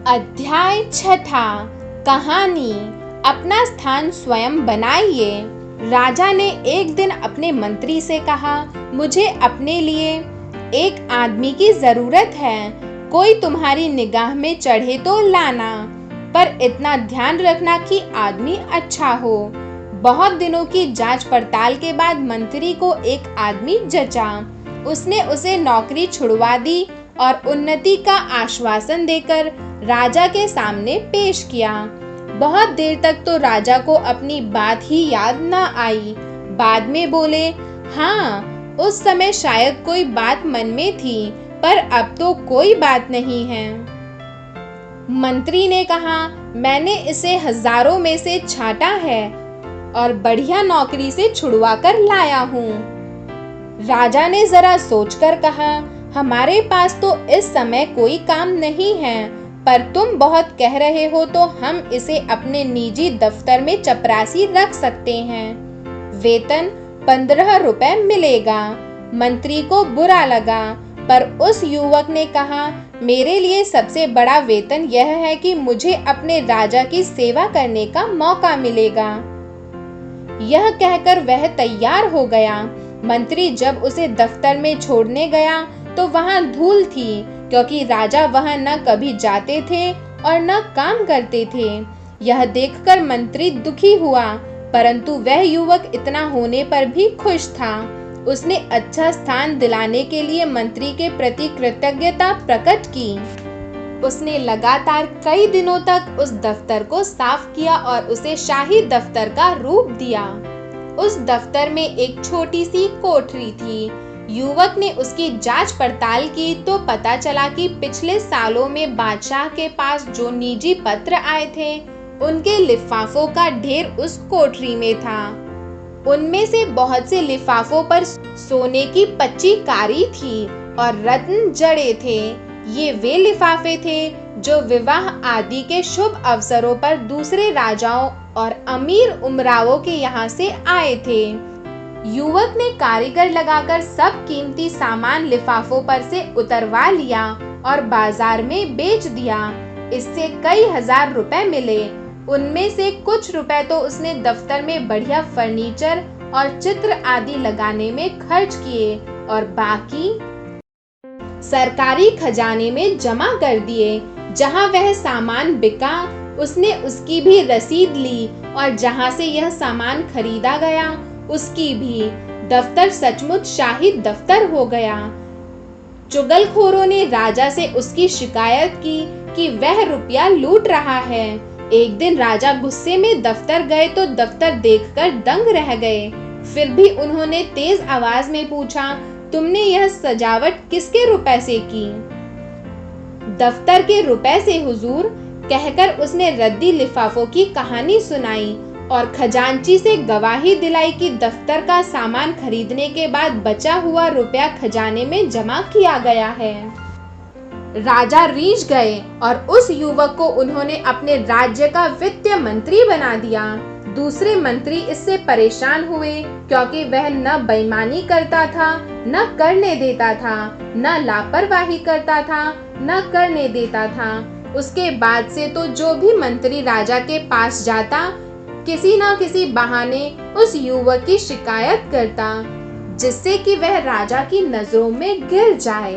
अध्याय छठा। कहानी अपना स्थान स्वयं बनाइए। राजा ने एक दिन अपने मंत्री से कहा, मुझे अपने लिए एक आदमी की जरूरत है। कोई तुम्हारी निगाह में चढ़े तो लाना, पर इतना ध्यान रखना कि आदमी अच्छा हो। बहुत दिनों की जांच पड़ताल के बाद मंत्री को एक आदमी जचा। उसने उसे नौकरी छुड़वा दी और उन्नति का आश्वासन देकर राजा के सामने पेश किया। बहुत देर तक तो राजा को अपनी बात ही याद न आई। बाद में बोले, हाँ, उस समय शायद कोई बात मन में थी, पर अब तो कोई बात नहीं है। मंत्री ने कहा, मैंने इसे हजारों में से छांटा है और बढ़िया नौकरी से छुड़वा कर लाया हूँ। राजा ने जरा सोचकर कहा, हमारे पास तो इस समय कोई काम नहीं है, पर तुम बहुत कह रहे हो तो हम इसे अपने निजी दफ्तर में चपरासी रख सकते हैं। वेतन 15 रुपए मिलेगा। मंत्री को बुरा लगा, पर उस युवक ने कहा, मेरे लिए सबसे बड़ा वेतन यह है कि मुझे अपने राजा की सेवा करने का मौका मिलेगा। यह कहकर वह तैयार हो गया। मंत्री जब उसे दफ्तर में छोड़ने गया तो वहां धूल थी, क्योंकि राजा वहां न कभी जाते थे और न काम करते थे। यह देखकर मंत्री दुखी हुआ, परंतु वह युवक इतना होने पर भी खुश था। उसने अच्छा स्थान दिलाने के लिए मंत्री के प्रति कृतज्ञता प्रकट की। उसने लगातार कई दिनों तक उस दफ्तर को साफ किया और उसे शाही दफ्तर का रूप दिया। उस दफ्तर में एक छोटी सी कोठरी थी। युवक ने उसकी जांच पड़ताल की तो पता चला कि पिछले सालों में बादशाह के पास जो निजी पत्र आए थे, उनके लिफाफों का ढेर उस कोठरी में था। उनमें से बहुत से लिफाफों पर सोने की 25 कारी थी और रत्न जड़े थे। ये वे लिफाफे थे जो विवाह आदि के शुभ अवसरों पर दूसरे राजाओं और अमीर उमरावों के यहाँ से आए थे। युवक ने कारीगर लगाकर सब कीमती सामान लिफाफों पर से उतरवा लिया और बाजार में बेच दिया। इससे कई हजार रुपए मिले। उनमें से कुछ रुपए तो उसने दफ्तर में बढ़िया फर्नीचर और चित्र आदि लगाने में खर्च किए और बाकी सरकारी खजाने में जमा कर दिए। जहां वह सामान बिका, उसने उसकी भी रसीद ली और जहां से यह सामान खरीदा गया, उसकी भी। दफ्तर सचमुच शाही दफ्तर हो गया। चुगलखोरों ने राजा से उसकी शिकायत की कि वह रुपया लूट रहा है। एक दिन राजा गुस्से में दफ्तर गए तो दफ्तर देखकर दंग रह गए। फिर भी उन्होंने तेज आवाज में पूछा, तुमने यह सजावट किसके रुपए से की? दफ्तर के रुपए से हुजूर, कहकर उसने रद्दी लिफाफों की कहानी सुनाई और खजांची से गवाही दिलाई कि दफ्तर का सामान खरीदने के बाद बचा हुआ रुपया खजाने में जमा किया गया है। राजा रीझ गए और उस युवक को उन्होंने अपने राज्य का वित्त मंत्री बना दिया। दूसरे मंत्री इससे परेशान हुए, क्योंकि वह न बेईमानी करता था, न करने देता था, न लापरवाही करता था, न करने देता था। उसके बाद से तो जो भी मंत्री राजा के पास जाता, किसी न किसी बहाने उस युवक की शिकायत करता, जिससे कि वह राजा की नजरों में गिर जाए।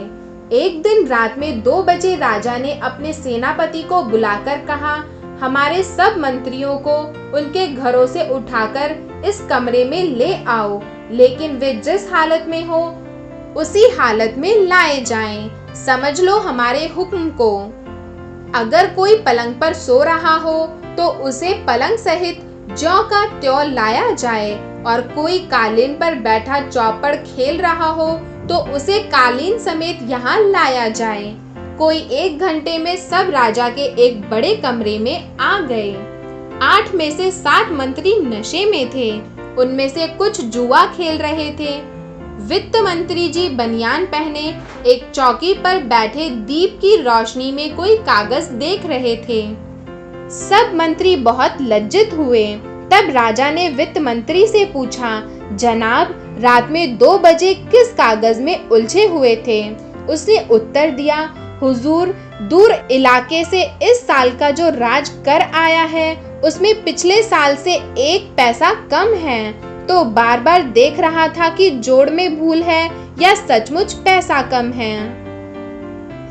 एक दिन रात में 2 बजे राजा ने अपने सेनापति को बुलाकर कहा, हमारे सब मंत्रियों को उनके घरों से उठाकर इस कमरे में ले आओ, लेकिन वे जिस हालत में हो उसी हालत में लाए जाएं। समझ लो हमारे हुक्म को। अगर कोई पलंग पर सो रहा हो तो उसे पलंग सहित ज्यों का त्यों लाया जाए, और कोई कालीन पर बैठा चौपड़ खेल रहा हो तो उसे कालीन समेत यहाँ लाया जाए। कोई 1 घंटे में सब राजा के एक बड़े कमरे में आ गए। 8 में से 7 मंत्री नशे में थे। उनमें से कुछ जुआ खेल रहे थे। वित्त मंत्री जी बनियान पहने एक चौकी पर बैठे दीप की रोशनी में कोई कागज देख रहे थे। सब मंत्री बहुत लज्जित हुए। तब राजा ने वित्त मंत्री से पूछा, जनाब, रात में 2 बजे किस कागज में उलझे हुए थे? उसने उत्तर दिया, हुजूर, दूर इलाके से इस साल का जो राज कर आया है उसमें पिछले साल से 1 पैसा कम है, तो बार बार देख रहा था कि जोड़ में भूल है या सचमुच पैसा कम है।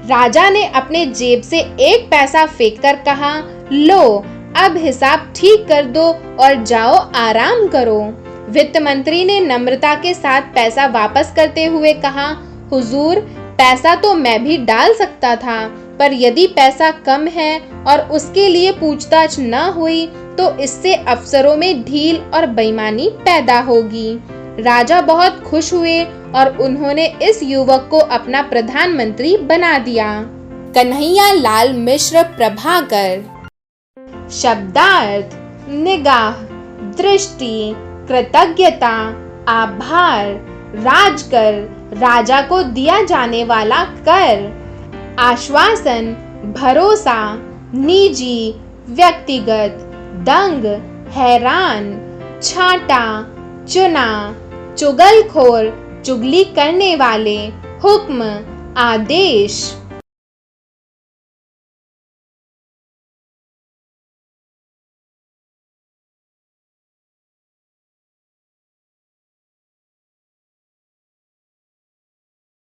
राजा ने अपने जेब से 1 पैसा फेंककर कहा, लो अब हिसाब ठीक कर दो और जाओ आराम करो। वित्त मंत्री ने नम्रता के साथ पैसा वापस करते हुए कहा, हुजूर, पैसा तो मैं भी डाल सकता था, पर यदि पैसा कम है और उसके लिए पूछताछ न हुई तो इससे अफसरों में ढील और बेईमानी पैदा होगी। राजा बहुत खुश हुए और उन्होंने इस युवक को अपना प्रधानमंत्री बना दिया। कन्हैया लाल मिश्र प्रभाकर। शब्दार्थ: निगाह, दृष्टि, कृतज्ञता, आभार, राजकर, राजा को दिया जाने वाला कर, आश्वासन, भरोसा, निजी, व्यक्तिगत, दंग, हैरान, छांटा, चुना, चुगलखोर, चुगली करने वाले, हुक्म, आदेश।